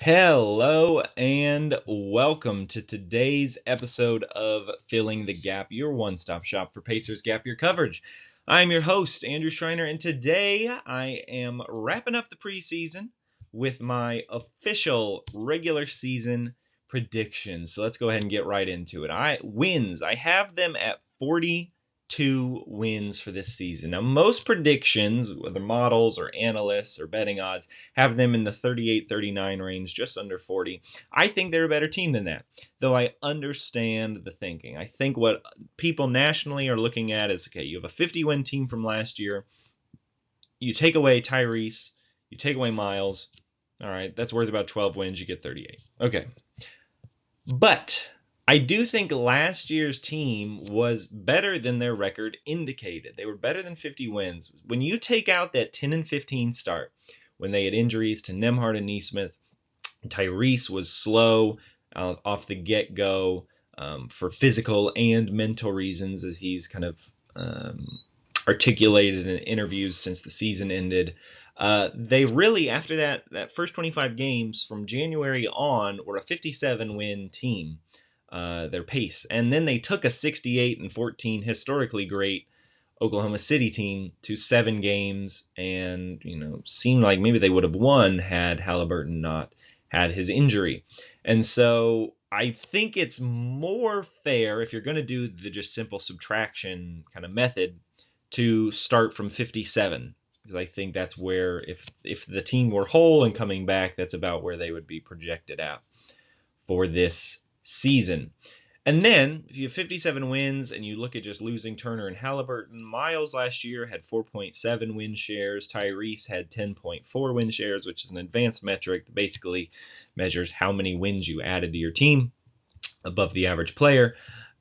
Hello and welcome to today's episode of Filling the Gap, your one-stop shop for Pacers Gap Year coverage. I'm your host, Andrew Schreiner, and today I am wrapping up the preseason with my official regular season predictions. So let's go ahead and get right into it. I have them at 42 wins for this season. Now, most predictions, whether models or analysts or betting odds, have them in the 38-39 range, just under 40. I think they're a better team than that, though I understand the thinking. I think what people nationally are looking at is, okay, you have a 50-win team from last year. You take away Tyrese, you take away Miles. All right, that's worth about 12 wins. You get 38. Okay. But I do think last year's team was better than their record indicated. They were better than 50 wins. When you take out that 10-15 start, when they had injuries to Nembhard and Nesmith, Tyrese was slow off the get-go for physical and mental reasons, as he's kind of articulated in interviews since the season ended. They really, after that first 25 games from January on, were a 57-win team, their pace. And then they took a 68-14 historically great Oklahoma City team to 7 games and, seemed like maybe they would have won had Halliburton not had his injury. And so I think it's more fair, if you're going to do the just simple subtraction kind of method, to start from 57. Because I think that's where, if the team were whole and coming back, that's about where they would be projected at for this season. And then, if you have 57 wins and you look at just losing Turner and Halliburton, Miles last year had 4.7 win shares. Tyrese had 10.4 win shares, which is an advanced metric that basically measures how many wins you added to your team above the average player.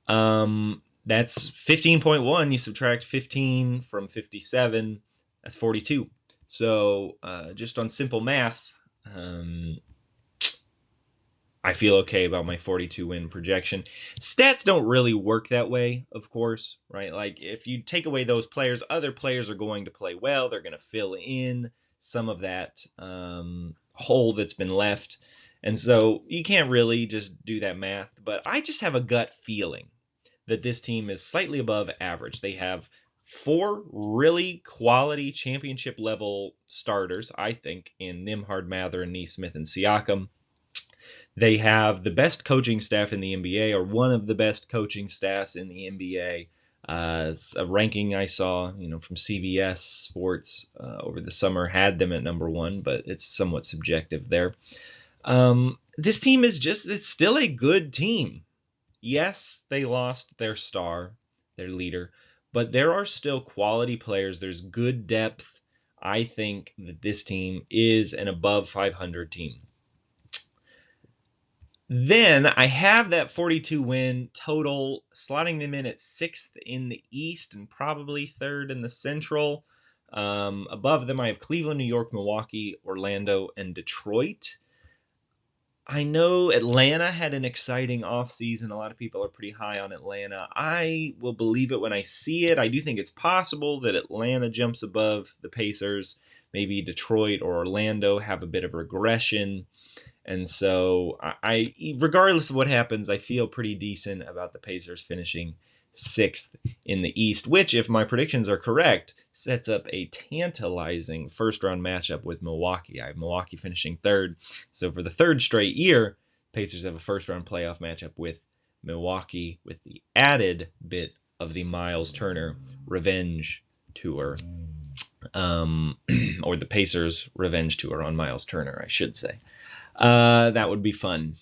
That's 15.1. You subtract 15 from 57, that's 42. So just on simple math, I feel okay about my 42 win projection. Stats don't really work that way, of course, right? Like if you take away those players, other players are going to play well. They're going to fill in some of that hole that's been left. And so you can't really just do that math. But I just have a gut feeling that this team is slightly above average. They have 4 really quality championship level starters, I think, in Nembhard, Mather, and Nesmith and Siakam. They have the best coaching staff in the NBA, or one of the best coaching staffs in the NBA. A ranking I saw, from CBS Sports over the summer had them at number 1, but it's somewhat subjective there. This team it's still a good team. Yes, they lost their star, their leader, but there are still quality players. There's good depth. I think that this team is an above 500 team. Then I have that 42 win total, slotting them in at 6th in the East and probably 3rd in the Central. Above them, I have Cleveland, New York, Milwaukee, Orlando, and Detroit. I know Atlanta had an exciting offseason. A lot of people are pretty high on Atlanta. I will believe it when I see it. I do think it's possible that Atlanta jumps above the Pacers. Maybe Detroit or Orlando have a bit of regression. And so I regardless of what happens, I feel pretty decent about the Pacers finishing 6th in the East, which, if my predictions are correct, sets up a tantalizing first-round matchup with Milwaukee. I have Milwaukee finishing 3rd. So for the 3rd straight year, Pacers have a first-round playoff matchup with Milwaukee, with the added bit of the Miles Turner revenge tour. Or the Pacers revenge tour on Miles Turner, I should say. That would be fun.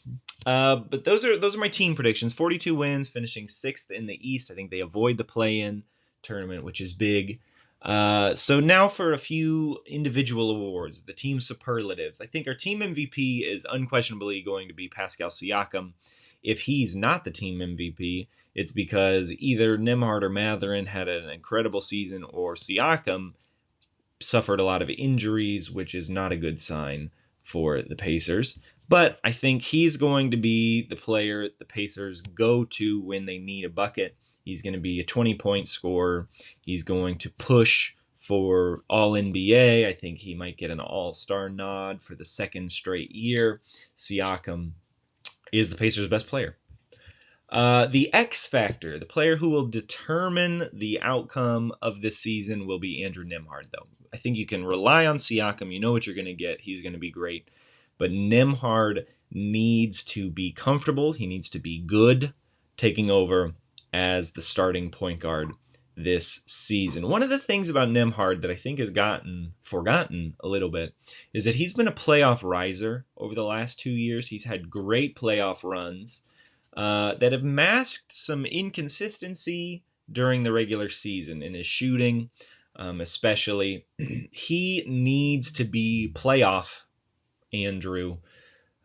But those are my team predictions. 42 wins, finishing 6th in the East. I think they avoid the play-in tournament, which is big. So now for a few individual awards, the team superlatives. I think our team MVP is unquestionably going to be Pascal Siakam. If he's not the team MVP, it's because either Nembhard or Mathurin had an incredible season, or Siakam suffered a lot of injuries, which is not a good sign for the Pacers. But I think he's going to be the player the Pacers go to when they need a bucket. He's going to be a 20-point scorer. He's going to push for All NBA. I think he might get an All-Star nod for the second straight year. Siakam is the Pacers' best player. The X factor, the player who will determine the outcome of this season, will be Andrew Nembhard, though. I think you can rely on Siakam. You know what you're going to get. He's going to be great. But Nembhard needs to be comfortable. He needs to be good, taking over as the starting point guard this season. One of the things about Nembhard that I think has gotten forgotten a little bit is that he's been a playoff riser over the last 2 years. He's had great playoff runs that have masked some inconsistency during the regular season in his shooting, especially. He needs to be playoff Andrew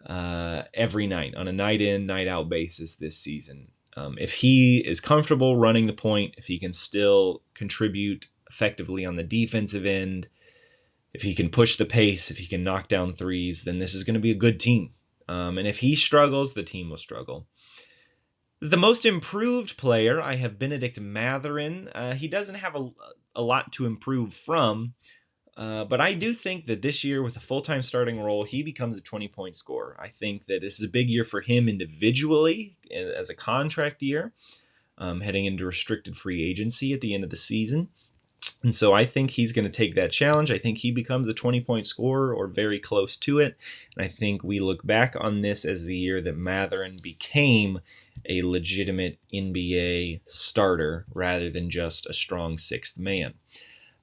every night on a night in, night out basis this season. If he is comfortable running the point, if he can still contribute effectively on the defensive end, if he can push the pace, if he can knock down threes, then this is going to be a good team. And if he struggles, the team will struggle. As the most improved player, I have Benedict Mathurin. He doesn't have a lot to improve from, but I do think that this year, with a full-time starting role, he becomes a 20-point scorer. I think that this is a big year for him individually as a contract year, heading into restricted free agency at the end of the season. And so I think he's going to take that challenge. I think he becomes a 20-point scorer or very close to it. And I think we look back on this as the year that Mathurin became a legitimate NBA starter rather than just a strong sixth man.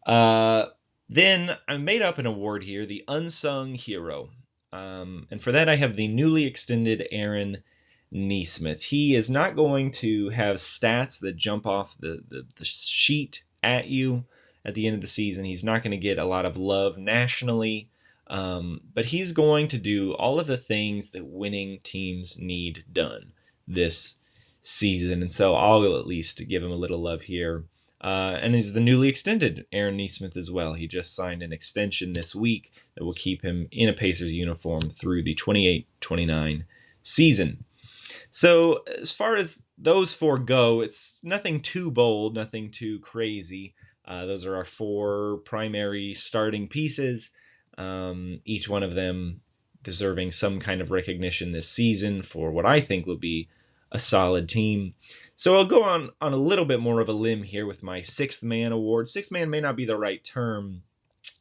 Then I made up an award here, the Unsung Hero. And for that, I have the newly extended Aaron Nesmith. He is not going to have stats that jump off the sheet at you at the end of the season. He's not going to get a lot of love nationally, but he's going to do all of the things that winning teams need done this season. And so I'll at least give him a little love here. And he's the newly extended Aaron Nesmith as well. He just signed an extension this week that will keep him in a Pacers uniform through the 28-29 season. So as far as those four go, it's nothing too bold, nothing too crazy. Those are our four primary starting pieces, each one of them deserving some kind of recognition this season for what I think will be a solid team. So I'll go on a little bit more of a limb here with my sixth man award. Sixth man may not be the right term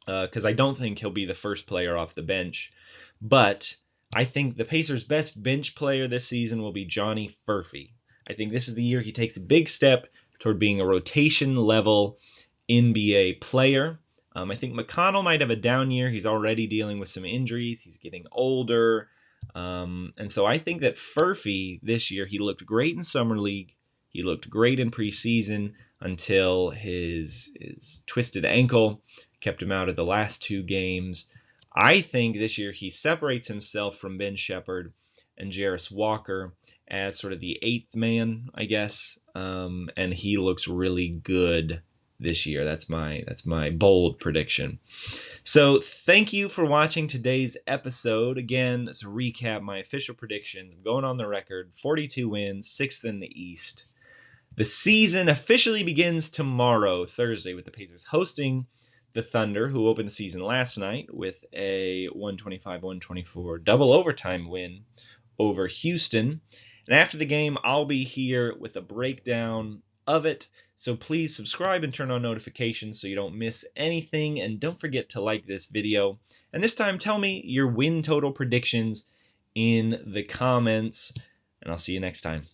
because I don't think he'll be the first player off the bench, but I think the Pacers' best bench player this season will be Johnny Furphy. I think this is the year he takes a big step toward being a rotation-level NBA player. I think McConnell might have a down year. He's already dealing with some injuries. He's getting older. And so I think that Furphy this year, he looked great in Summer League. He looked great in preseason until his twisted ankle kept him out of the last two games. I think this year he separates himself from Ben Shepherd and Jarris Walker as sort of the eighth man, I guess. And he looks really good this year. That's my bold prediction. So thank you for watching today's episode. Again, as a recap, my official predictions. I'm going on the record, 42 wins, 6th in the East. The season officially begins tomorrow, Thursday, with the Pacers hosting the Thunder, who opened the season last night with a 125-124 double overtime win over Houston. And after the game, I'll be here with a breakdown of it. So please subscribe and turn on notifications so you don't miss anything. And don't forget to like this video. And this time, tell me your win total predictions in the comments. And I'll see you next time.